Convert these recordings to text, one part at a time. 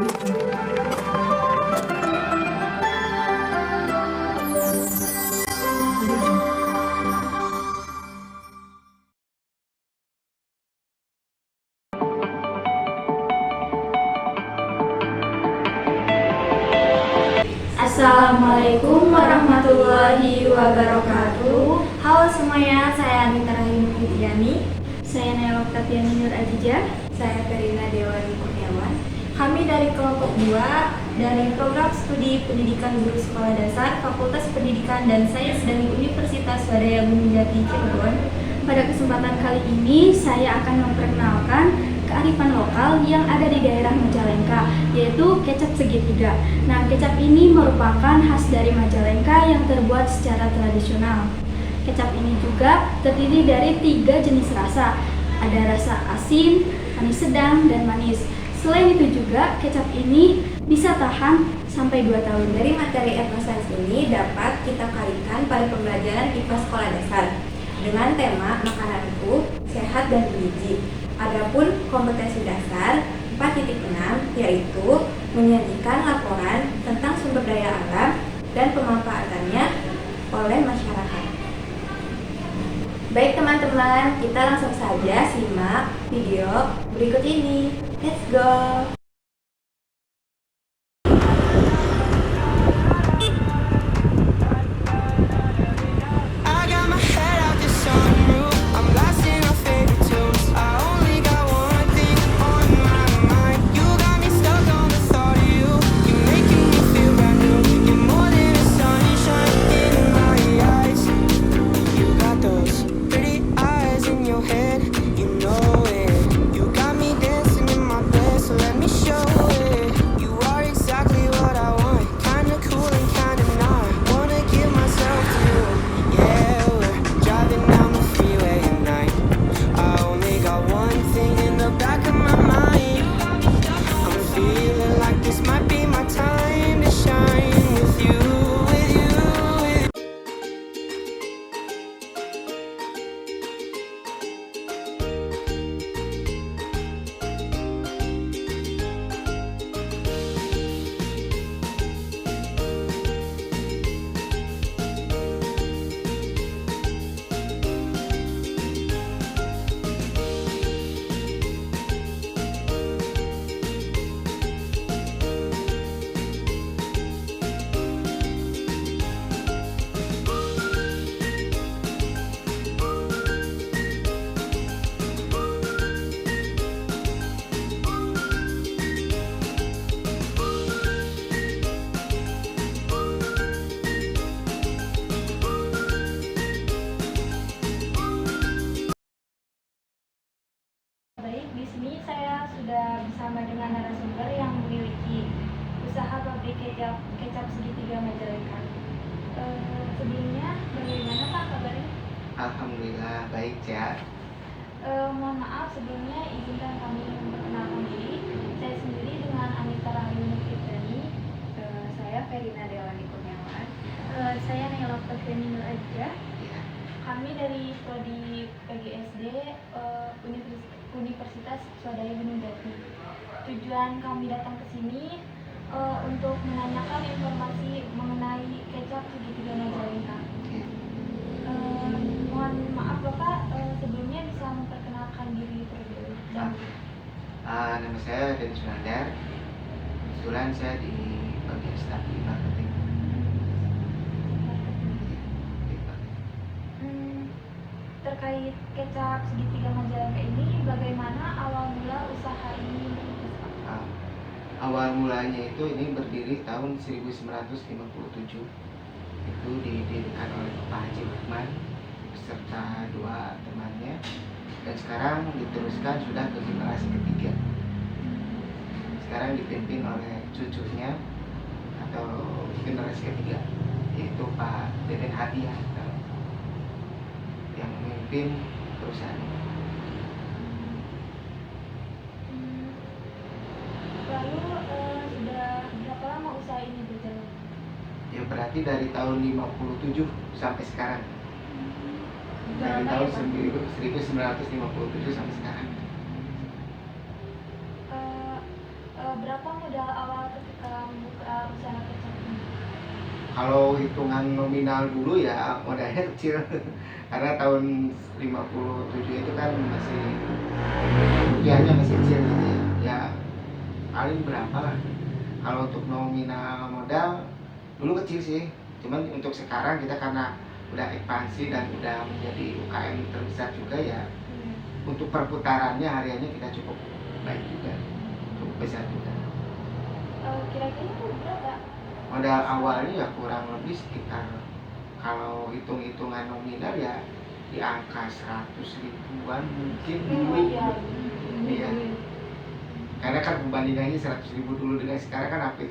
Assalamualaikum warahmatullahi wabarakatuh. Halo semuanya, saya Anita Rahim Fitriani. Saya Nela Octaviani Nur Ajijah. Saya Karina Dewani Kurniawan. Kami dari kelompok 2 dari program studi pendidikan guru sekolah dasar Fakultas Pendidikan dan Sains dari Universitas Swadaya Gunung Jati Cirebon. Pada kesempatan kali ini saya akan memperkenalkan kearifan lokal yang ada di daerah Majalengka, yaitu kecap segitiga. Nah, kecap ini merupakan khas dari Majalengka yang terbuat secara tradisional. Kecap ini juga terdiri dari 3 jenis rasa. Ada rasa asin, manis sedang, dan manis. Selain itu juga, kecap ini bisa tahan sampai 2 tahun. Dari materi etnosains ini dapat kita kaitkan pada pembelajaran IPA sekolah dasar dengan tema makananku sehat dan bergizi. Adapun kompetensi dasar 4.6 yaitu menyajikan laporan tentang sumber daya alam dan pemanfaatannya oleh masyarakat. Baik teman-teman, kita langsung saja simak video berikut ini. Let's go! Baik, di sini saya sudah bersama dengan narasumber yang memiliki usaha pabrik kecap segitiga Majalengka. Sebelumnya, bagaimana Pak kabarnya? Alhamdulillah baik ya. Mohon maaf sebelumnya izinkan kami memperkenalkan diri. Saya sendiri dengan Anita Rahim Fitriani. Saya Karina Dewani Kurniawan. Saya Nela Octaviani Nur Ajijah. Kami dari prodi PGSD Universitas Swadaya Gunung Jati. Tujuan kami datang ke sini untuk menanyakan informasi mengenai kecap segitiga Majalengka. Mohon maaf Bapak, sebelumnya bisa memperkenalkan diri terlebih dahulu. Nama saya Denny Sunandar. Kebetulan saya di bagian staf di marketing. Terkait kecap segitiga Majalengka ini, bagaimana awal mula usaha ini? Awal mulanya itu ini berdiri tahun 1957. Itu didirikan oleh Pak Haji Rahman beserta 2 temannya, dan sekarang diteruskan sudah ke generasi ketiga. Sekarang dipimpin oleh cucunya atau generasi ketiga, yaitu Pak Deden Hadiah yang memimpin perusahaan. Lalu sudah berapa lama usaha ini berjalan? Ya berarti dari tahun 57 sampai sekarang. Dari Berapa tahun ya, 1957 sampai sekarang. berapa modal awal ketika membuka usaha kecap ini? Kalau hitungan nominal dulu ya modalnya kecil karena tahun 57 itu kan masih rupiahnya masih kecil gitu ya. Ya paling berapa lah. Kalau untuk nominal modal dulu kecil sih. Cuman untuk sekarang kita karena udah ekspansi dan udah menjadi UKM terbesar juga ya, untuk perputarannya hariannya kita cukup baik juga, cukup besar juga. Kira-kira itu berapa? Modal awalnya ya kurang lebih sekitar, kalau hitung-hitungan nominal ya di angka 100 ribuan mungkin dulu. Iya. Karena kan pembandingannya 100 ribu dulu dengan sekarang kan hampir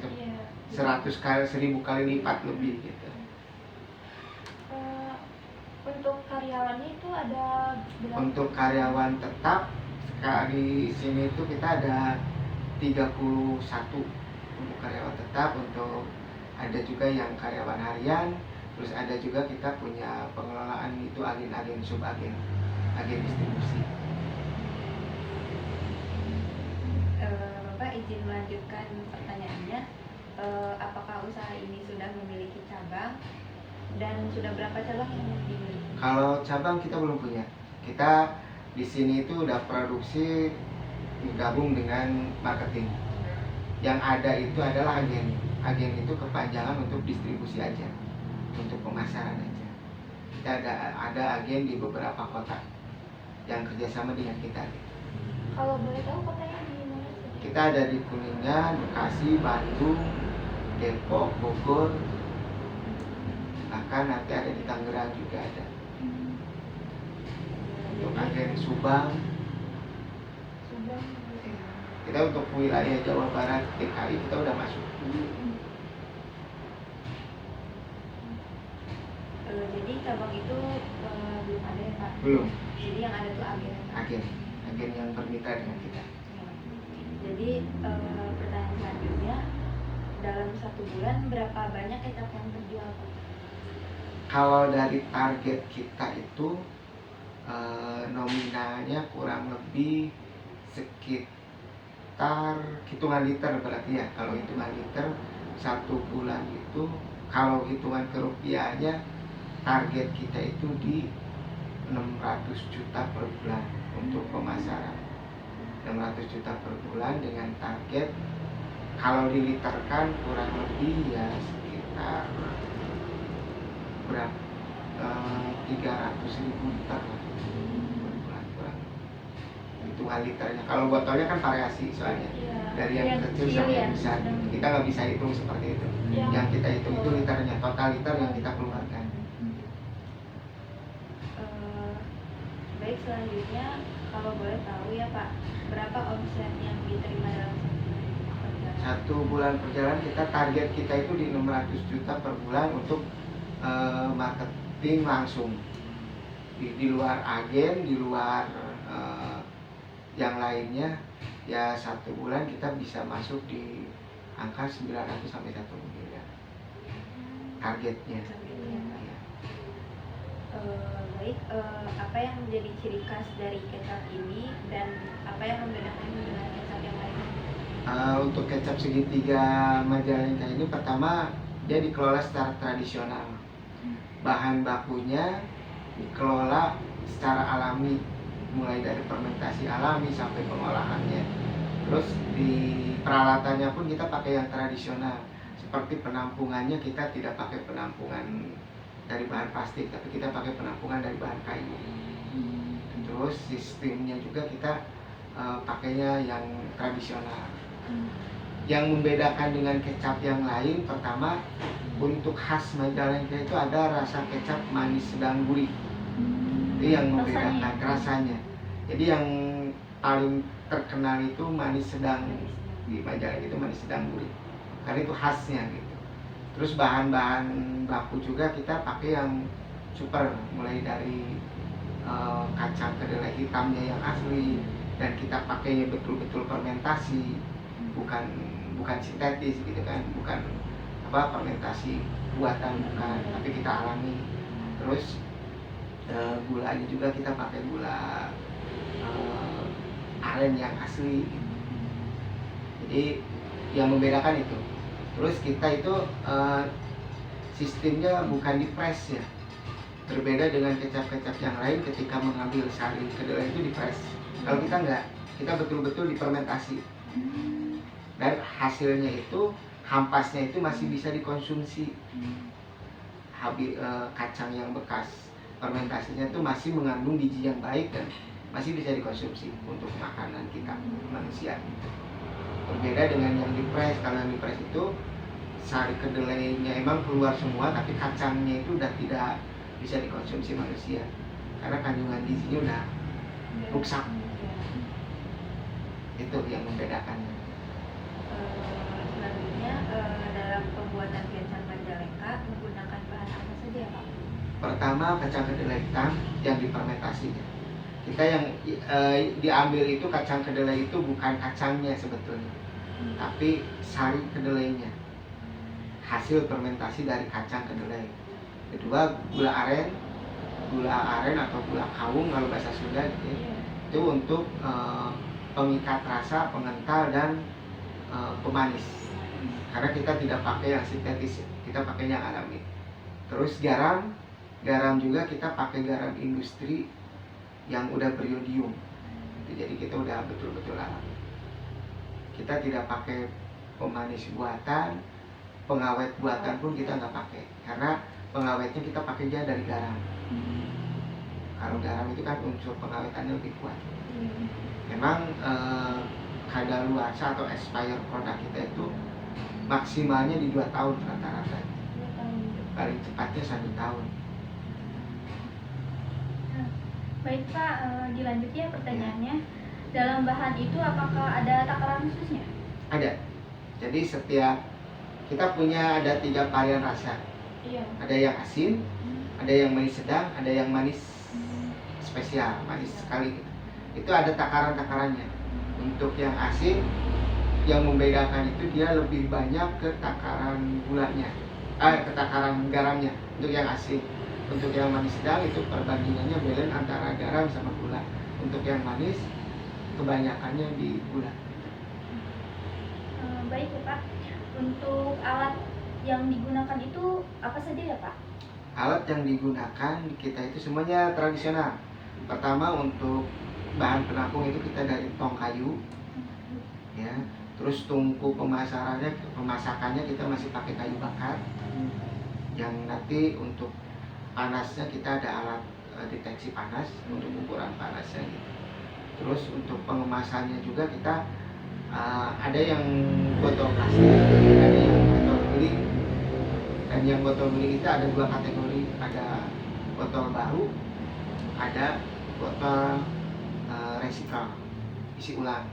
100 kali 1000 kali lipat lebih gitu. Untuk karyawannya itu ada berapa? Untuk karyawan tetap di sini itu kita ada 31 untuk karyawan tetap, untuk ada juga yang karyawan harian, terus ada juga kita punya pengelolaan itu agen-agen subagen, agen distribusi. Bapak izin melanjutkan pertanyaannya, apakah usaha ini sudah memiliki cabang dan sudah berapa cabang yang dimiliki? Kalau cabang kita belum punya. Kita di sini itu udah produksi digabung dengan marketing. Yang ada itu adalah agen. Agen itu kepanjangan untuk distribusi aja, untuk pemasaran aja. Kita ada agen di beberapa kota yang kerjasama dengan kita. Kalau boleh tahu kotanya di mana? Kita ada di Kuningan, Bekasi, Bandung, Depok, Bogor, bahkan nanti ada di Tangerang juga ada. Untuk agen Subang, kita untuk wilayah Jawa Barat, DKI kita udah masuk. Jadi cabang itu belum ada ya Pak? Belum. Jadi yang ada tuh agen. Agen yang bermitra dengan kita. Jadi pertanyaan selanjutnya, dalam 1 bulan berapa banyak kecap yang terjual Pak? Kalau dari target kita itu nominalnya kurang lebih sekitar hitungan liter berarti ya. Kalau hitungan liter 1 bulan itu, kalau hitungan ke rupiahnya target kita itu di 600 juta per bulan untuk pemasaran. 600 juta per bulan dengan target kalau diliterkan kurang lebih ya sekitar berapa, 300.000 liter lah per bulan kurang. Hitungan liternya. Kalau botolnya kan variasi soalnya. Dari yang kecil sampai yang besar. Kita nggak bisa hitung seperti itu. Yang kita hitung itu liternya, total liter yang kita keluarkan. Baik, selanjutnya kalau boleh tahu ya Pak, berapa omset yang diterima dalam 1 bulan perjalanan kita target kita itu di 600 juta per bulan untuk marketing langsung di luar agen, di luar yang lainnya ya. 1 bulan kita bisa masuk di angka 900 sampai 1 miliar targetnya. Baik, apa yang menjadi ciri khas dari kecap ini dan apa yang membedakannya dengan kecap yang lain? Untuk kecap segitiga Majalengka ini, pertama dia dikelola secara tradisional. Bahan bakunya dikelola secara alami, mulai dari fermentasi alami sampai pengolahannya. Terus di peralatannya pun kita pakai yang tradisional. Seperti penampungannya kita tidak pakai penampungan dari bahan plastik, tapi kita pakai penampungan dari bahan kayu. Terus sistemnya juga kita pakainya yang tradisional. Yang membedakan dengan kecap yang lain, pertama untuk khas Majalengka itu ada rasa kecap manis sedang gurih. Itu yang membedakan rasanya. Jadi yang paling terkenal itu manis sedang, di Majalengka itu manis sedang gurih, karena itu khasnya gitu. Terus bahan-bahan baku juga kita pakai yang super, mulai dari kacang kedelai hitamnya yang asli, dan kita pakainya betul-betul fermentasi, bukan sintetis gitu kan, bukan fermentasi buatan, bukan, tapi kita alami. Terus gulanya juga kita pakai gula aren yang asli gitu. Jadi yang membedakan itu. Terus kita itu sistemnya bukan di press ya, berbeda dengan kecap-kecap yang lain. Ketika mengambil sari kedelai itu di press, kalau kita enggak, kita betul-betul difermentasi dan hasilnya itu hampasnya itu masih bisa dikonsumsi. Kacang yang bekas fermentasinya itu masih mengandung biji yang baik dan masih bisa dikonsumsi untuk makanan kita manusia. Berbeda dengan yang dipres. Kalau yang dipres itu sari kedelainya emang keluar semua, tapi kacangnya itu udah tidak bisa dikonsumsi manusia karena kandungan gizinya udah rusak. Itu yang membedakannya. Selanjutnya dalam pembuatan kecap Majalengka menggunakan bahan apa saja ya Pak? Pertama, kacang kedelai hitam yang difermentasinya. Kita yang diambil itu kacang kedelai itu bukan kacangnya sebetulnya, tapi sari kedelainya, hasil fermentasi dari kacang kedelai. Kedua, gula aren atau gula kawung kalau bahasa Sunda gitu ya. Itu untuk pengikat rasa, pengental dan pemanis. Karena kita tidak pakai yang sintetis, kita pakai yang alami. Terus garam juga kita pakai garam industri yang udah beriodium. Jadi kita udah betul-betul alami. Kita tidak pakai pemanis buatan, pengawet buatan pun kita nggak pakai. Karena pengawetnya kita pakai aja dari garam. Kalau garam itu kan unsur pengawetannya lebih kuat. Memang kadaluarsa atau expired produk kita itu maksimalnya di 2 tahun rata-rata. Paling cepatnya 1 tahun. Baik Pak, dilanjut ya pertanyaannya. Dalam bahan itu apakah ada takaran khususnya? Ada. Jadi setiap kita punya ada 3 varian rasa. Iya. Ada yang asin, ada yang manis sedang, ada yang manis spesial, manis sekali gitu. Itu ada takaran-takarannya. Untuk yang asin, yang membedakan itu dia lebih banyak ke takaran gulanya, ke takaran garamnya. Untuk yang asin. Untuk yang manis sedang itu perbandingannya balance antara garam sama gula. Untuk yang manis kebanyakannya di gula. Baik ya Pak. Untuk alat yang digunakan itu apa saja ya Pak? Alat yang digunakan kita itu semuanya tradisional. Pertama, untuk bahan penampung itu kita dari tong kayu, ya. Terus tungku pemasakannya kita masih pakai kayu bakar. Yang nanti untuk panasnya kita ada alat deteksi panas untuk ukuran panasnya gitu. Terus untuk pengemasannya juga kita ada yang botol plastik, ada yang botol beling. Dan yang botol beling itu ada 2 kategori, ada botol baru, ada botol recycle, isi ulang.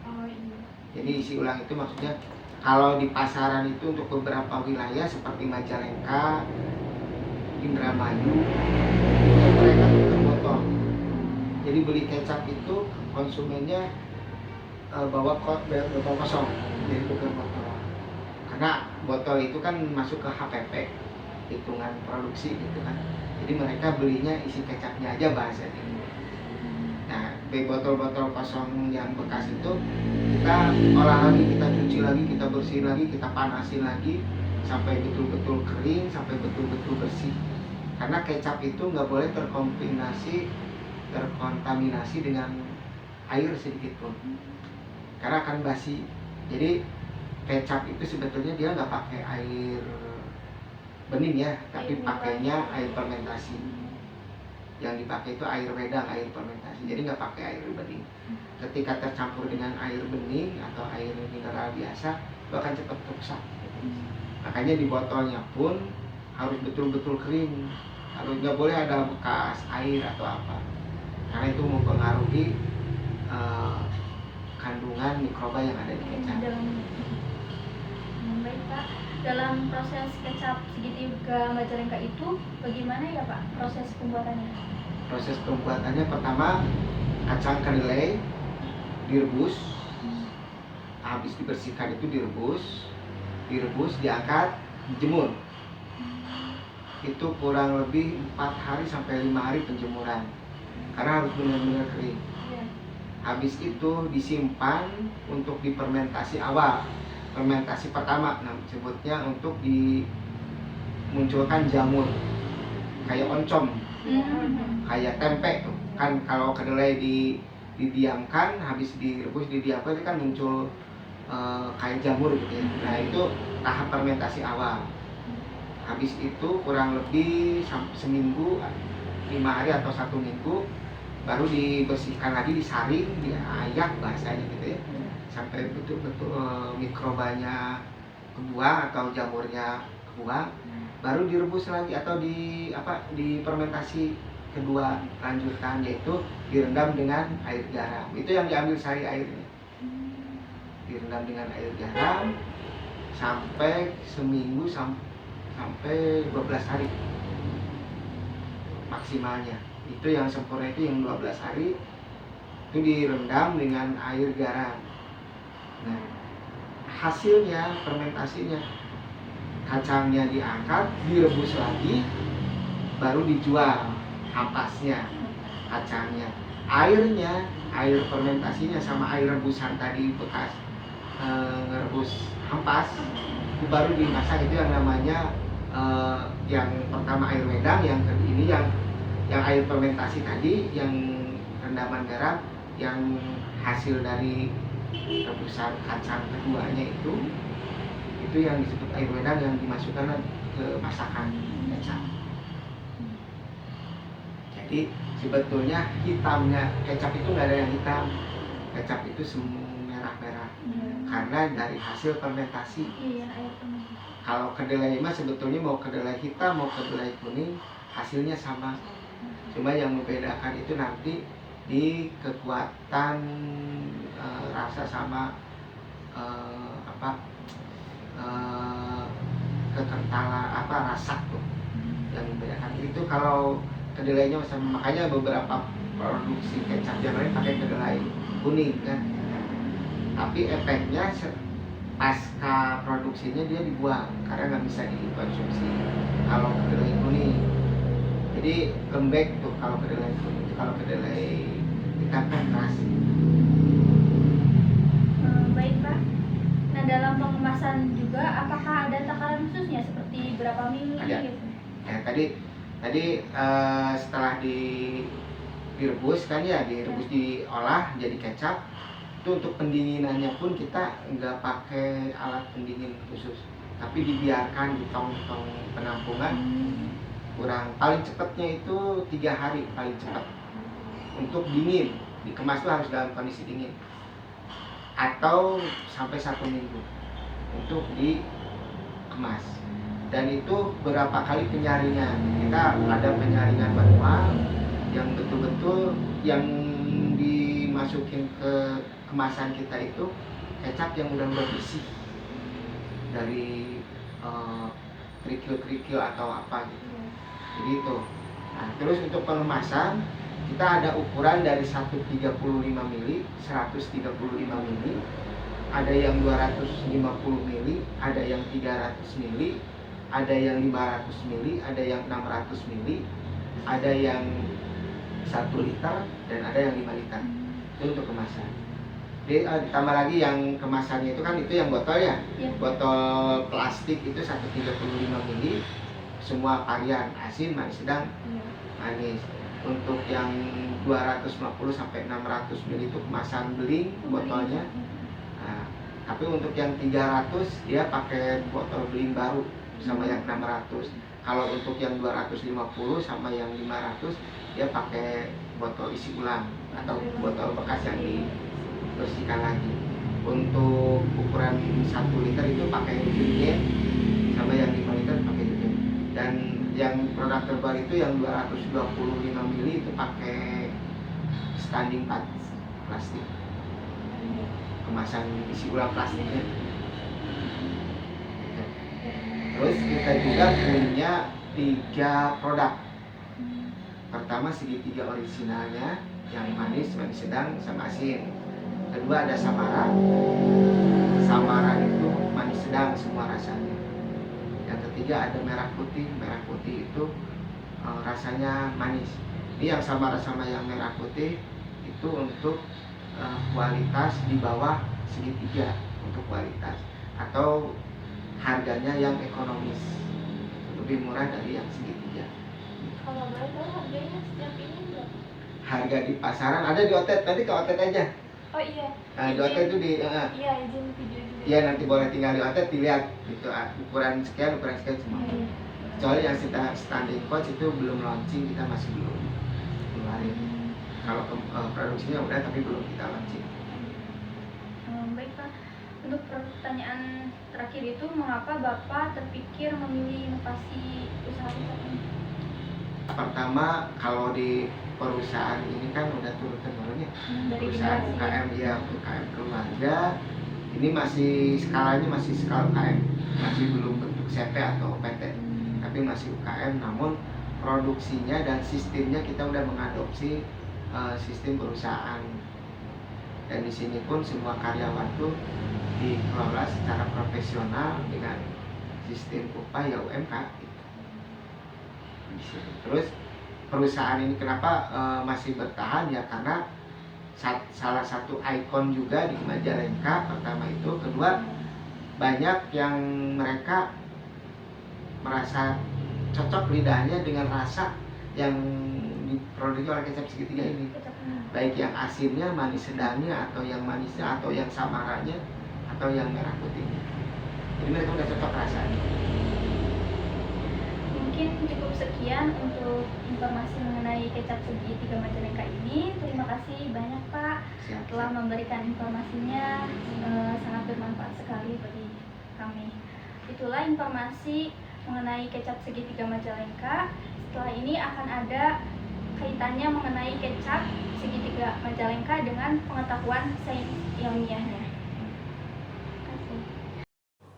Jadi isi ulang itu maksudnya kalau di pasaran itu untuk beberapa wilayah seperti Majalengka, Indramayu, mereka tukar botol. Jadi beli kecap itu konsumennya bawa botol kosong, jadi tukar botol. Karena botol itu kan masuk ke HPP, hitungan produksi gitu kan. Jadi mereka belinya isi kecapnya aja bahasanya. Nah, botol-botol kosong yang bekas itu kita olah lagi, kita cuci lagi, kita bersihin lagi, kita panasin lagi sampai betul-betul kering, sampai betul-betul bersih. Karena kecap itu nggak boleh terkontaminasi dengan air sedikit pun, karena akan basi. Jadi kecap itu sebetulnya dia nggak pakai air bening ya, tapi pakainya air fermentasi. Yang dipakai itu air wedang, air fermentasi. Jadi nggak pakai air bening. Ketika tercampur dengan air bening atau air mineral biasa, itu akan cepat rusak. Makanya di botolnya pun harus betul-betul kering. Harus nggak boleh ada bekas air atau apa. Karena itu mempengaruhi kandungan mikroba yang ada di kecap. Baik Pak, dalam proses kecap segitiga Majalengka itu bagaimana ya Pak proses pembuatannya? Proses pembuatannya pertama kacang kedelai direbus, habis dibersihkan itu direbus, diangkat, dijemur. Itu kurang lebih 4 hari sampai 5 hari penjemuran, karena harus benar-benar kering. Habis itu disimpan untuk difermentasi awal. fermentasi pertama, nah sebutnya untuk dimunculkan jamur kayak oncom, kayak tempe tuh kan. Kalau kedelai didiamkan, habis direbus didiamkan itu kan muncul kayak jamur gitu ya. Nah itu tahap fermentasi awal. Habis itu kurang lebih seminggu, 5 hari atau 1 minggu, baru dibersihkan lagi, disaring, diayak bahasanya gitu ya, sampai betul-betul mikrobanya kebuang atau jamurnya kebuang, baru direbus lagi atau difermentasi kedua lanjutan, yaitu direndam dengan air garam. Itu yang diambil sari airnya, direndam dengan air garam sampai seminggu sampai 12 hari maksimalnya. Itu yang sempurna itu yang 12 hari itu direndam dengan air garam. Nah, hasilnya fermentasinya, kacangnya diangkat, direbus lagi, baru dijual ampasnya, kacangnya. Airnya, air fermentasinya sama air rebusan tadi bekas ngerebus ampas itu baru dimasak. Itu yang namanya yang pertama air wedang, yang ini yang air fermentasi tadi, yang rendaman garam, yang hasil dari rebusan kacang keduanya itu yang disebut air wedang, yang dimasukkan ke masakan kecap. Jadi sebetulnya hitamnya kecap itu nggak ada yang hitam, kecap itu semua merah-merah karena dari hasil fermentasi. Kalau kedelai mah sebetulnya mau kedelai hitam mau kedelai kuning hasilnya sama, cuma yang membedakan itu nanti di kekuatan rasa sama kekentalan rasa tuh yang membedakan itu. Kalau kedelainya sama, makanya beberapa produksi kecap yang lain pakai kedelai kuning kan, tapi efeknya pasca produksinya dia dibuang karena nggak bisa dikonsumsi kalau kedelai kuning. Jadi lembek tuh kalau kedelai kuning. Kalau kedelai hitam kan keras. Baik Pak. Nah dalam pengemasan juga apakah ada takaran khususnya seperti berapa mili ada. gitu? Ya, tadi setelah direbus kan ya, direbus diolah jadi kecap. Itu untuk pendinginannya pun kita nggak pakai alat pendingin khusus, tapi dibiarkan di tong-tong penampungan. Paling cepatnya itu 3 hari paling cepat untuk dingin, dikemas itu harus dalam kondisi dingin, atau sampai 1 minggu untuk dikemas. Dan itu berapa kali penyaringan, kita ada penyaringan manual yang betul-betul yang dimasukin ke kemasan kita itu kecap yang udah bersih dari kerikil-kerikil atau apa gitu. Jadi itu. Nah, terus untuk pengemasan kita ada ukuran dari 135 mili, 135 mili, ada yang 250 mili, ada yang 300 mili, ada yang 500 mili, ada yang 600 mili, ada yang 1 liter, dan ada yang 5 liter. Itu untuk kemasan. Ditambah lagi yang kemasannya itu kan itu yang botol ya, botol plastik itu 135 mili, semua varian asin, manis sedang, manis. Untuk yang 250 sampai 600 mili itu kemasan beling botolnya. Nah, tapi untuk yang 300 dia pakai botol beling baru sama yang 600. Kalau untuk yang 250 sama yang 500 dia pakai botol isi ulang atau botol bekas yang dibersihkan lagi. Untuk ukuran 1 liter itu pakai deterjen, sama yang 5 liter pakai deterjen. Dan yang produk terbaru itu yang 225 mili itu pakai standing pad plastik, kemasan isi ulang plastiknya. Terus kita juga punya 3 produk. Pertama segitiga originalnya yang manis, manis sedang, sama asin. Kedua ada samara. Samara itu manis sedang semua rasanya. Yang ketiga ada merah putih. Merah putih itu rasanya manis. Ini yang samara sama yang merah putih itu untuk kualitas di bawah segitiga untuk kualitas. Atau atau harganya yang ekonomis, lebih murah dari yang segitiga. Kalau boleh tahu harganya setiap ini berapa? Harga di pasaran ada di Otet, nanti ke Otet aja. Oh iya. Nah, di Otet itu Iya, izin video juga. iya, nanti boleh tinggal di Otet dilihat itu ukuran sekian semua. Iya. Kecuali yang standing coach itu belum launching, kita masih belum keluarin. Kalau produksinya udah tapi belum kita launching. Baik Pak, untuk pertanyaan terakhir itu, mengapa Bapak terpikir memilih inovasi usaha ini? Pertama, kalau di perusahaan ini kan udah turun-temurun ya, Dari perusahaan generasi. UKM ya, UKM keluarga. Ini masih skalanya masih skala UKM, masih belum bentuk CP atau PT, tapi masih UKM. Namun produksinya dan sistemnya kita udah mengadopsi sistem perusahaan. Dan di sini pun semua karyawan tuh dikelola secara profesional dengan sistem upah ya UMK gitu. Terus perusahaan ini kenapa masih bertahan ya, karena salah satu ikon juga di Majalengka, pertama itu. Kedua, banyak yang mereka merasa cocok lidahnya dengan rasa yang diproduksi oleh kecap segitiga ini, baik yang asinnya, manis sedangnya, atau yang manisnya, atau yang samaranya, atau yang merah putihnya. Jadi mereka udah cocok rasanya. Mungkin cukup sekian untuk informasi mengenai kecap segitiga Majalengka ini. Terima kasih banyak Pak telah memberikan informasinya, sangat bermanfaat sekali bagi kami. Itulah informasi mengenai kecap segitiga Majalengka. Setelah ini akan ada kaitannya mengenai kecap segitiga Majalengka dengan pengetahuan sains ilmiahnya.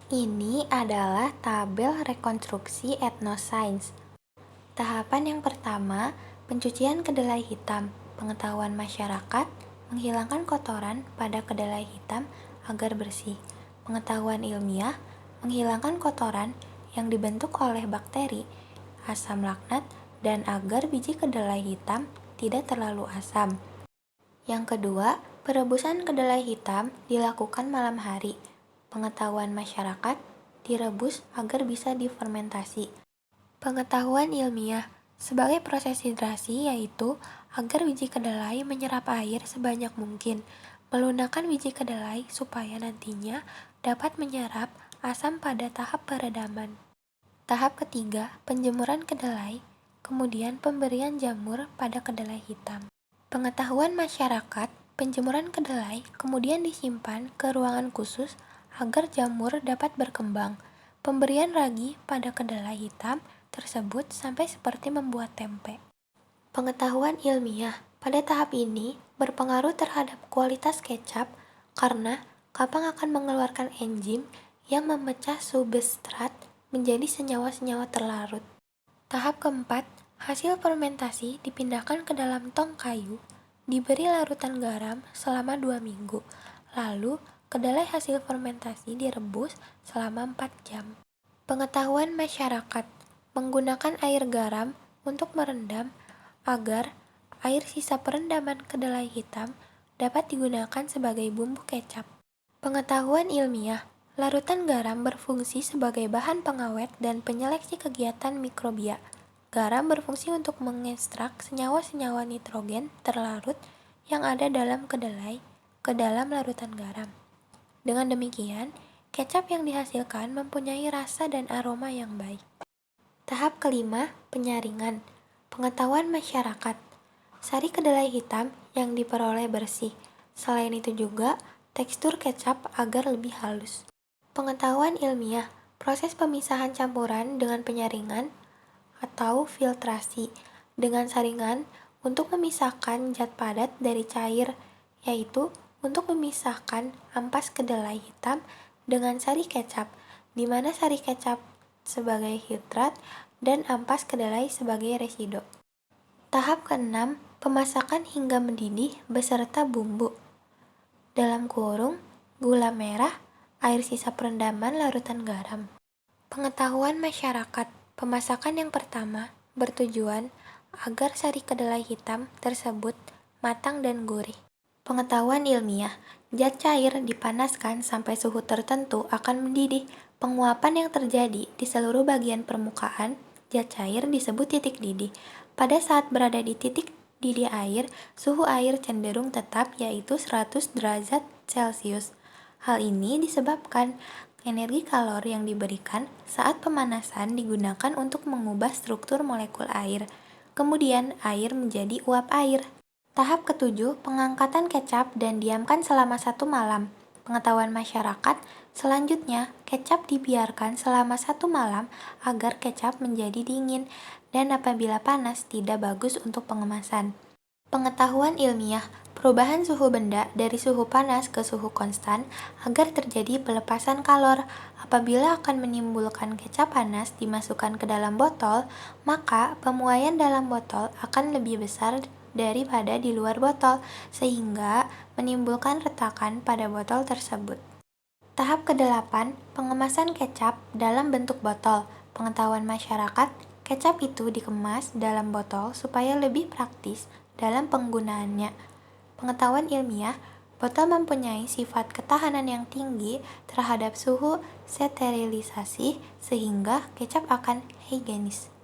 Ini adalah tabel rekonstruksi etnosains. Tahapan yang pertama, pencucian kedelai hitam, pengetahuan masyarakat, menghilangkan kotoran pada kedelai hitam agar bersih. Pengetahuan ilmiah, menghilangkan kotoran yang dibentuk oleh bakteri, asam laknat, dan agar biji kedelai hitam tidak terlalu asam. Yang kedua, perebusan kedelai hitam dilakukan malam hari. Pengetahuan masyarakat, direbus agar bisa difermentasi. Pengetahuan ilmiah, sebagai proses hidrasi yaitu agar biji kedelai menyerap air sebanyak mungkin, melunakkan biji kedelai supaya nantinya dapat menyerap asam pada tahap peredaman. Tahap ketiga, penjemuran kedelai, kemudian pemberian jamur pada kedelai hitam. Pengetahuan masyarakat, penjemuran kedelai kemudian disimpan ke ruangan khusus agar jamur dapat berkembang. Pemberian ragi pada kedelai hitam tersebut sampai seperti membuat tempe. Pengetahuan ilmiah pada tahap ini berpengaruh terhadap kualitas kecap karena kapang akan mengeluarkan enzim yang memecah substrat menjadi senyawa-senyawa terlarut. Tahap keempat, hasil fermentasi dipindahkan ke dalam tong kayu, diberi larutan garam selama 2 minggu, lalu kedelai hasil fermentasi direbus selama 4 jam. Pengetahuan masyarakat, menggunakan air garam untuk merendam agar air sisa perendaman kedelai hitam dapat digunakan sebagai bumbu kecap. Pengetahuan ilmiah, larutan garam berfungsi sebagai bahan pengawet dan penyeleksi kegiatan mikrobia. Garam berfungsi untuk mengekstrak senyawa-senyawa nitrogen terlarut yang ada dalam kedelai ke dalam larutan garam. Dengan demikian, kecap yang dihasilkan mempunyai rasa dan aroma yang baik. Tahap kelima, penyaringan. Pengetahuan masyarakat. Sari kedelai hitam yang diperoleh bersih. Selain itu juga, tekstur kecap agar lebih halus. Pengetahuan ilmiah. Proses pemisahan campuran dengan penyaringan atau filtrasi dengan saringan untuk memisahkan zat padat dari cair, yaitu untuk memisahkan ampas kedelai hitam dengan sari kecap, di mana sari kecap sebagai hidrat dan ampas kedelai sebagai residu. Tahap keenam, pemasakan hingga mendidih beserta bumbu. Dalam kurung, gula merah, air sisa perendaman larutan garam. Pengetahuan masyarakat, pemasakan yang pertama bertujuan agar sari kedelai hitam tersebut matang dan gurih. Pengetahuan ilmiah, Zat cair dipanaskan sampai suhu tertentu akan mendidih. Penguapan yang terjadi di seluruh bagian permukaan zat cair disebut titik didih. Pada saat berada di titik didih air, suhu air cenderung tetap yaitu 100 derajat Celcius. Hal ini disebabkan energi kalor yang diberikan saat pemanasan digunakan untuk mengubah struktur molekul air. Kemudian air menjadi uap air. Tahap ketujuh, pengangkatan kecap dan diamkan selama 1 malam. Pengetahuan masyarakat, selanjutnya kecap dibiarkan selama 1 malam agar kecap menjadi dingin dan apabila panas tidak bagus untuk pengemasan. Pengetahuan ilmiah, perubahan suhu benda dari suhu panas ke suhu konstan agar terjadi pelepasan kalor. Apabila akan menimbulkan kecap panas dimasukkan ke dalam botol, maka pemuaian dalam botol akan lebih besar daripada di luar botol, sehingga menimbulkan retakan pada botol tersebut. Tahap ke-8, pengemasan kecap dalam bentuk botol. Pengetahuan masyarakat, kecap itu dikemas dalam botol supaya lebih praktis dalam penggunaannya. Pengetahuan ilmiah, botol mempunyai sifat ketahanan yang tinggi terhadap suhu sterilisasi sehingga kecap akan higienis.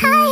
Hai